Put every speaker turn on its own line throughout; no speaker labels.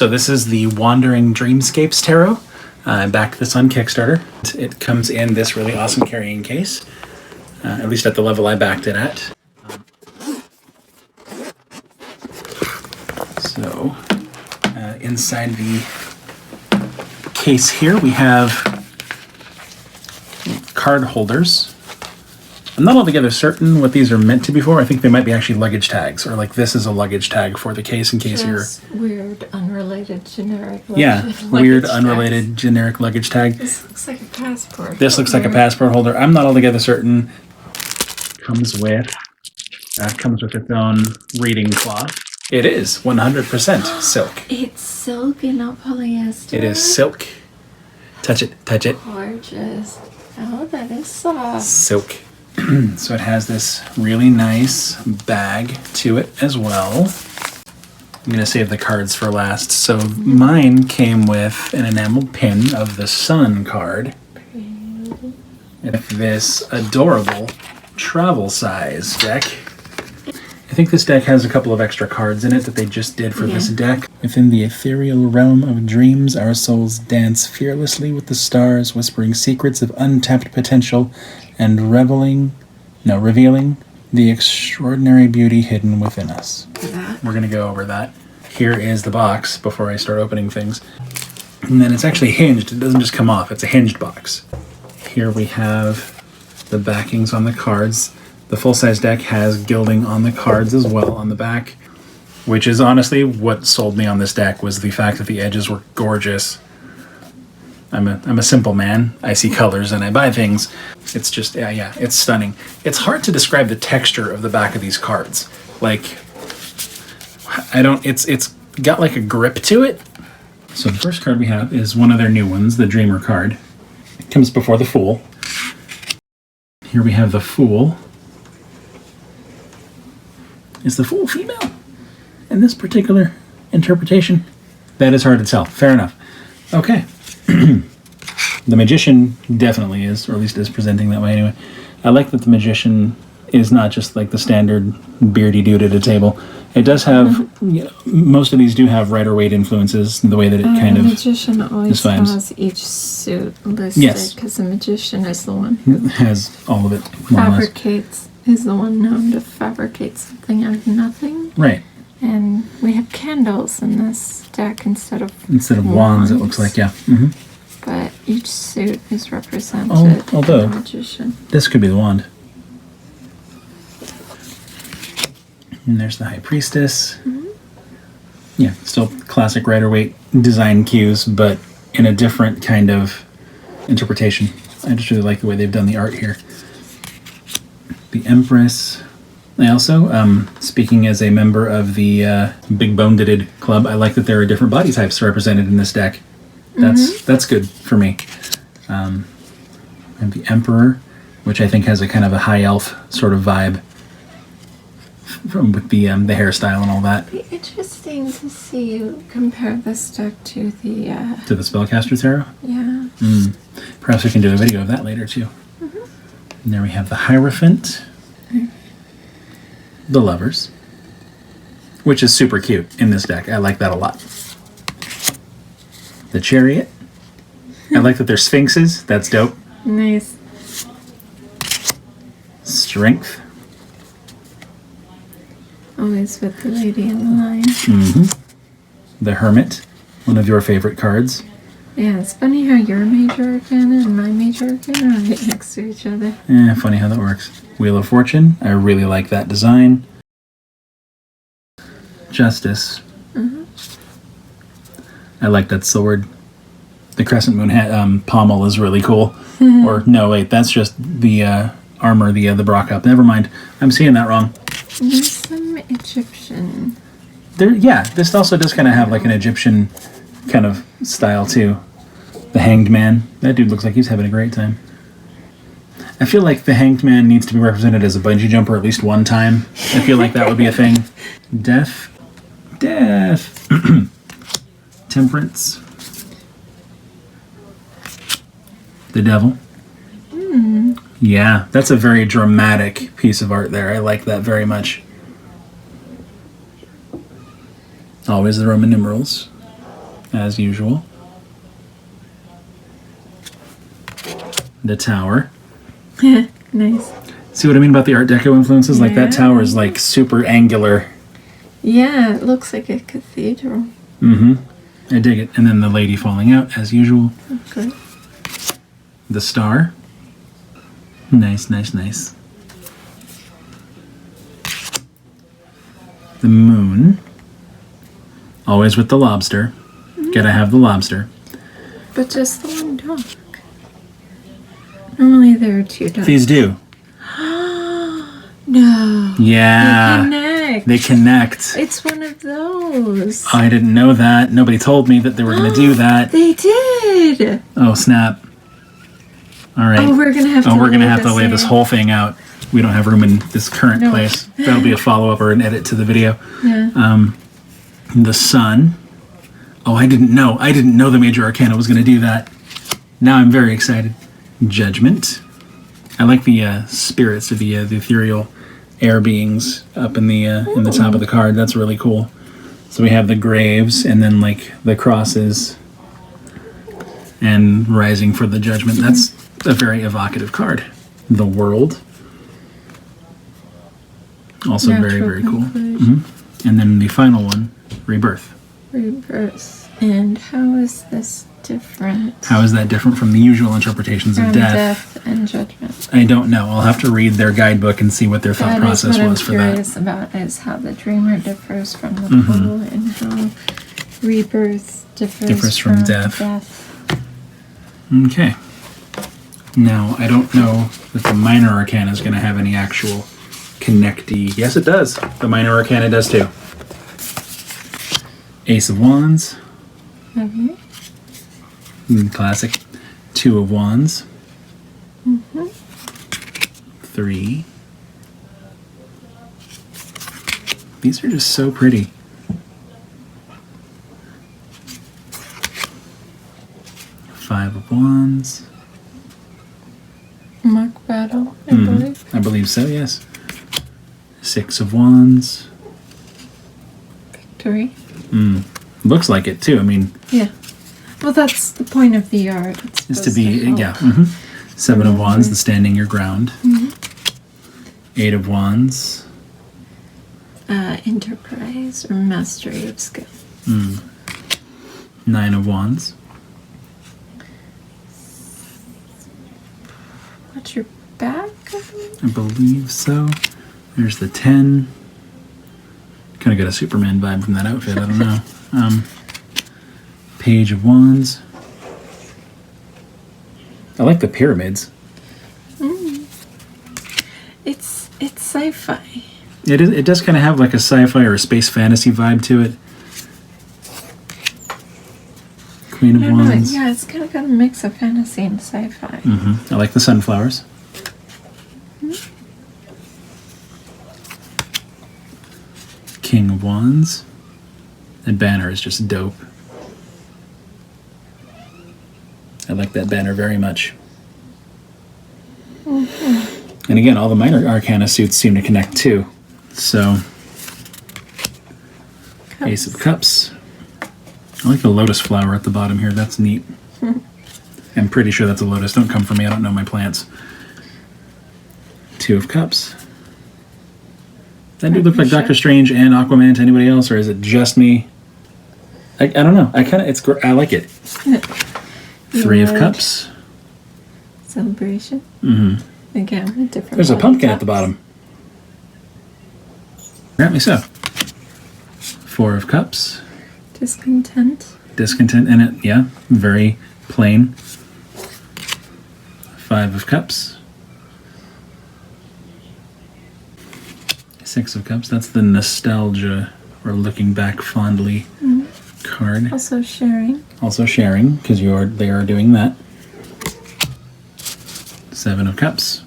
So this is the Wandering Dreamscapes Tarot. I backed this on Kickstarter. It comes in this really awesome carrying case, at least at the level I backed it at. So inside the case here we have card holders. I'm not altogether certain what these are meant to be for. I think they might be actually luggage tags, or like this is a luggage tag for the case in case you're...
weird, unrelated, generic luggage.
Yeah, weird, unrelated, generic luggage tag.
This looks like a passport.
This looks like a passport holder. I'm not altogether certain. Comes with its own reading cloth. It is 100% silk.
It's silk and not polyester.
It is silk. Touch it, touch it.
Gorgeous. Oh, that is soft.
Silk. So it has this really nice bag to it as well. I'm going to save the cards for last. So mine came with an enameled pin of the Sun card. And this adorable travel size deck. I think this deck has a couple of extra cards in it that they just did for this deck. Within the ethereal realm of dreams, our souls dance fearlessly with the stars, whispering secrets of untapped potential and revealing the extraordinary beauty hidden within us. We're going to go over that. Here is the box before I start opening things. And then it's actually hinged. It doesn't just come off. It's a hinged box. Here we have the backings on the cards. The full-size deck has gilding on the cards as well on the back, which is honestly what sold me on this deck, was the fact that the edges were gorgeous. I'm a simple man. I see colors and I buy things. It's just, yeah, it's stunning. It's hard to describe the texture of the back of these cards. Like, it's got like a grip to it. So the first card we have is one of their new ones, the Dreamer card. It comes before the Fool. Here we have the Fool. Is the Fool female in this particular interpretation? That is hard to tell. Fair enough. Okay. The Magician definitely is, or at least is presenting that way anyway. I like that the Magician is not just like the standard beardy dude at a table. It does have, most of these do have Rider-Waite influences, the way that it kind of...
The Magician always
describes.
has each suit listed,
Yes.
because the Magician is the one who
has all of it, more or less.
fabricates, is the one known to fabricate something out of nothing.
Right.
And we have candles in this deck instead of
wands, it looks like, yeah. Mm-hmm.
But each suit is represented
although
in the Magician.
This could be the wand. And there's the High Priestess. Mm-hmm. Yeah, still classic Rider-Waite design cues, but in a different kind of interpretation. I just really like the way they've done the art here. The Empress. I also, speaking as a member of the Big Boned Club, I like that there are different body types represented in this deck. That's good for me. And the Emperor, which I think has a kind of a high elf sort of vibe, with the hairstyle and all that.
It'd be interesting to see you compare this deck to the
Spellcaster Tarot.
Yeah.
Perhaps we can do a video of that later too. And there we have the Hierophant. The Lovers, which is super cute in this deck. I like that a lot. The Chariot. I like that they're sphinxes. That's dope.
Nice.
Strength.
Always with the lady in the line.
The Hermit, one of your favorite cards.
Yeah, it's funny how your major arcana and my major arcana are right next to each other.
Funny how that works. Wheel of Fortune. I really like that design. Justice. I like that sword. The Crescent Moon pommel is really cool. Or no, wait, that's just the armor, the Brock up. Never mind. I'm seeing that wrong.
There's some Egyptian.
This also does kind of have like an Egyptian kind of style too. The Hanged Man. That dude looks like he's having a great time. I feel like the Hanged Man needs to be represented as a bungee jumper at least one time. I feel like that would be a thing. Death. Temperance. The Devil. Yeah, that's a very dramatic piece of art there. I like that very much. Always the Roman numerals. as usual. The tower.
Nice.
See what I mean about the Art Deco influences? Like that
Yeah.
tower is like super angular.
Yeah, it looks like a cathedral.
Mm-hmm. I dig it. And then the lady falling out, as usual.
Okay.
The star. Nice, nice, nice. The moon. Always with the lobster. Gotta have the lobster.
But just the one dog. Normally there are two dogs.
These do.
No.
Yeah.
They connect.
They connect.
It's one of those.
I didn't know that. Nobody told me that they were going to do that.
They did.
Oh, snap. All right.
Oh, we're gonna have to.
We're going to have to lay this whole thing out. We don't have room in this current
No.
place. That'll be a follow-up or an edit to the video.
Yeah.
The sun. Oh, I didn't know. I didn't know the Major Arcana was going to do that. Now I'm very excited. Judgment. I like the spirits of the ethereal air beings up in the top of the card. That's really cool. So we have the graves and then like the crosses and rising for the judgment. That's a very evocative card. The world. Also very, very cool. And then the final one, rebirth.
Rebirth. And how is this different?
How is that different from the usual interpretations of
from
death?
and judgment?
I don't know. I'll have to read their guidebook and see what their thought process was for that.
What I'm curious about is how the dreamer differs from the fool and how rebirth differs from death.
Okay. Now, I don't know if the Minor Arcana is going to have any actual connectee. Yes, it does. The Minor Arcana does too. Ace of Wands. Classic. Two of Wands. 3. These are just so pretty. 5 of Wands.
Mock battle, I believe.
I believe so, yes. 6 of Wands.
Victory.
Looks like it too. I mean,
Yeah. Well, that's the point of the art.
it's to be, yeah. 7 of Wands, the standing your ground. 8 of Wands.
Enterprise or mastery of skill.
9 of Wands.
What's your back?
I believe so. There's the 10. Kind of got a Superman vibe from that outfit. I don't know. Page of Wands. I like the pyramids.
It's sci-fi.
It is. It does kind of have like a sci-fi or a space fantasy vibe to it. Queen of Wands.
Yeah, it's kind of got a mix of fantasy and sci-fi.
I like the sunflowers. King of Wands. That banner is just dope. I like that banner very much. And again, all the Minor Arcana suits seem to connect too. So, Ace of Cups. I like the lotus flower at the bottom here. That's neat. I'm pretty sure that's a lotus. Don't come for me. I don't know my plants. 2 of Cups. That dude look like Doctor Strange and Aquaman to anybody else, or is it just me? I don't know. I like it. 3 of Cups.
Celebration. Again, a different.
There's a pumpkin at the bottom. Apparently so. 4 of Cups.
Discontent.
Discontent in it, yeah. Very plain. 5 of Cups. 6 of Cups. That's the nostalgia or looking back fondly card.
Also sharing.
Also sharing, because they are doing that. 7 of Cups.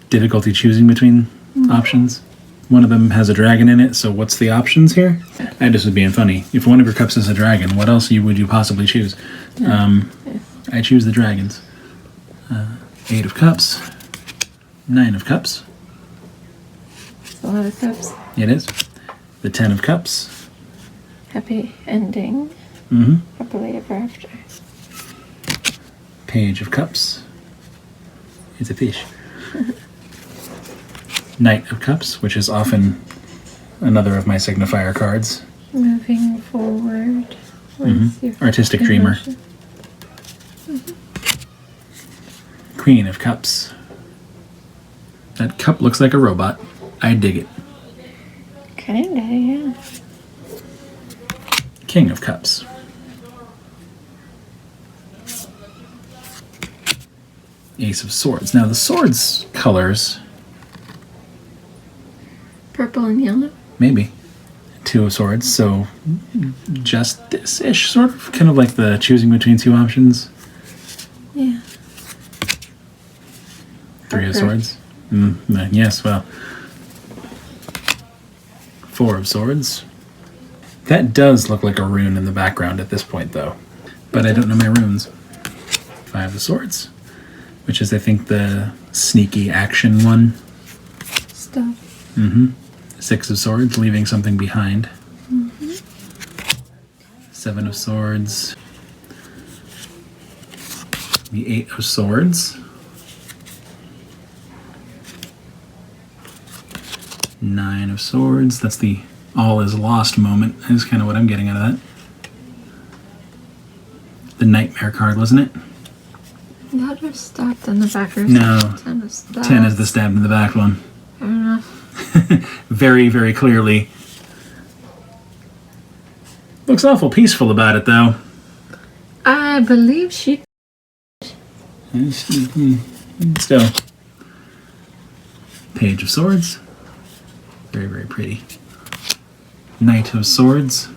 Difficulty choosing between options. One of them has a dragon in it, so what's the options here? I just was being funny. If one of your cups is a dragon, what else would you possibly choose? I choose the dragons. 8 of Cups. 9 of Cups.
It's a lot of cups.
It is. The 10 of Cups.
Happy ending.
Mm-hmm.
Happily ever after.
Page of Cups. It's a fish. Knight of Cups, which is often another of my signifier cards.
Moving forward with your
Artistic dreamer. Queen of Cups. That cup looks like a robot. I dig it.
Kinda, yeah.
King of Cups. Ace of Swords. Now the swords colors,
Purple and yellow.
maybe. Two of Swords, so justice-ish, sort of. Kind of like the choosing between two options.
Yeah.
Three of
Okay.
Swords. Yes, well. Four of Swords. That does look like a rune in the background at this point, though. But I don't know my runes. Five of Swords, which is, I think, the sneaky action one.
Stuff.
Six of Swords, leaving something behind. Seven of Swords. The Eight of Swords. Nine of Swords. That's the all is lost moment. Is kind of what I'm getting out of that. The Nightmare card, wasn't it?
That was stabbed in the back or
No.
10 is that.
10 is the stabbed in the back one.
Fair enough.
Very, very clearly. Looks awful peaceful about it, though.
I believe she.
Still. Page of Swords. Very, very pretty. Knight of Swords.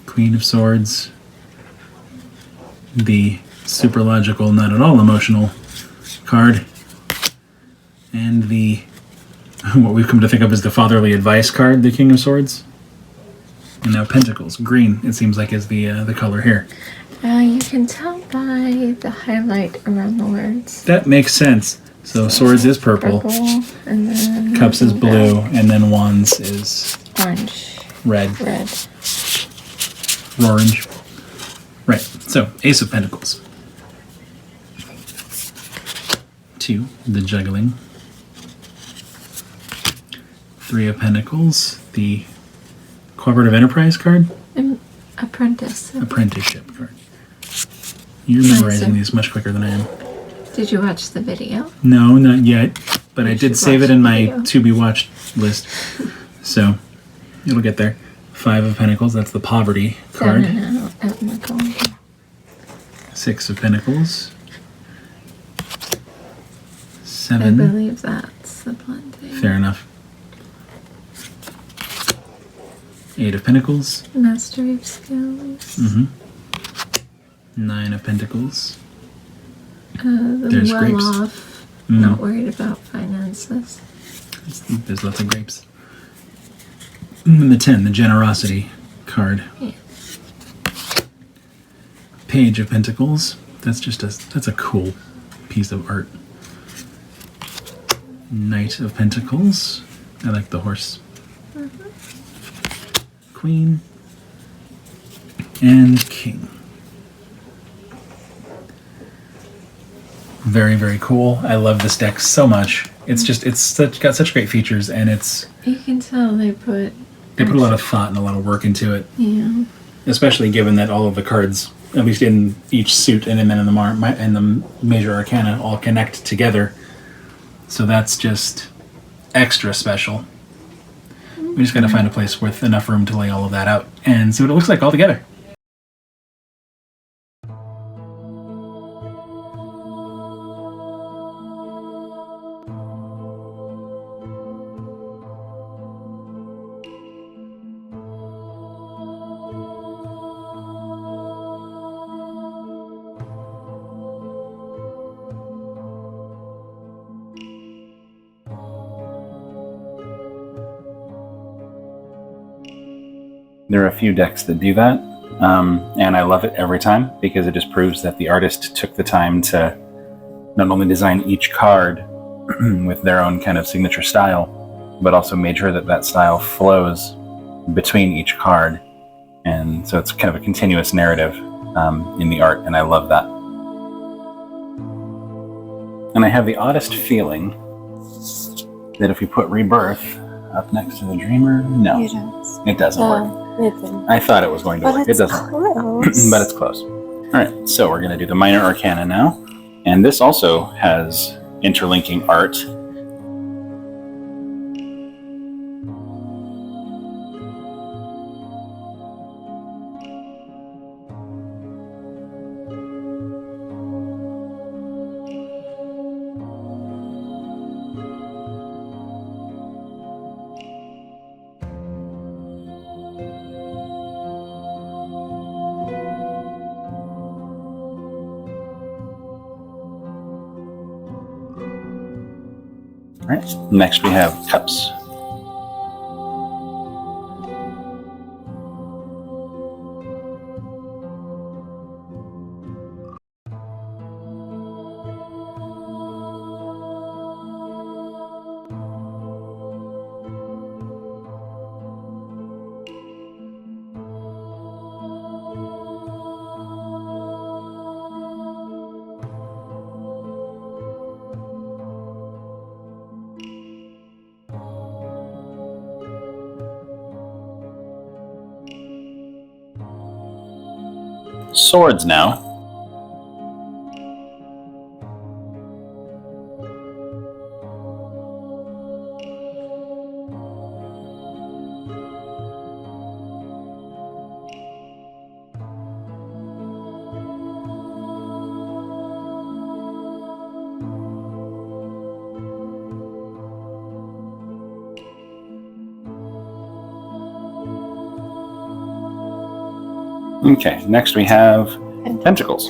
Queen of Swords. The super logical, not at all emotional card. And the, what we've come to think of as the fatherly advice card, the King of Swords. And now Pentacles. Green, it seems like, is the color here.
You can tell by the highlight around the words.
That makes sense. So Swords is purple.
And then
Cups is blue, and then Wands is
orange.
red. Orange. Right, so Ace of Pentacles. 2, the juggling. 3 of Pentacles, the Cooperative Enterprise card.
Apprentice.
Apprenticeship card. You're memorizing these much quicker than I am.
Did you watch the video?
No, not yet, but I
You
did
should
save
watch
it in
the
my
video.
to be watched list. So it'll get there. 5 of Pentacles, that's the poverty card.
Out in the corner.
6 of Pentacles.
I
7.
believe that's the blending.
Fair enough. 8 of Pentacles.
Mastery of skills.
9 of Pentacles.
The
There's
well
grapes.
off. Not worried about finances.
There's lots of grapes. And the 10, the generosity card.
Yeah.
Page of Pentacles. That's a cool piece of art. Knight of Pentacles. I like the horse. Queen. And King. Very, very cool. I love this deck so much. It's got such great features, and
You can tell they put
a lot of thought and a lot of work into it.
Yeah.
Especially given that all of the cards, at least in each suit and then in the major arcana, all connect together. So that's just extra special. We just got to find a place with enough room to lay all of that out and see what it looks like all together. There are a few decks that do that, and I love it every time because it just proves that the artist took the time to not only design each card with their own kind of signature style, but also made sure that that style flows between each card. And so it's kind of a continuous narrative in the art, and I love that. And I have the oddest feeling that if we put Rebirth up next to the Dreamer, no, it doesn't work. I thought it was going to work. It doesn't work, but it's close. All right, so we're going to do the Minor Arcana now, and this also has interlinking art. All right, next we have Cups. Swords now. Okay, next we have Tentacles.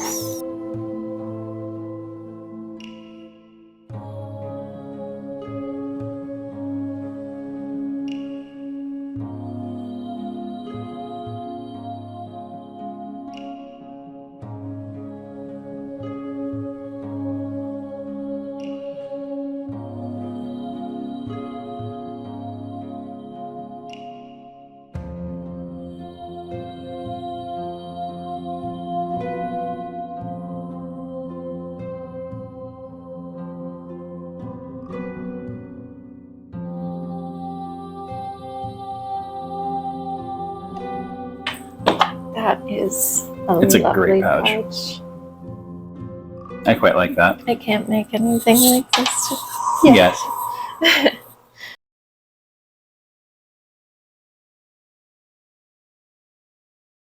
That is
It's a
lovely
great pouch. I quite like that.
I can't make anything like this.
Yes.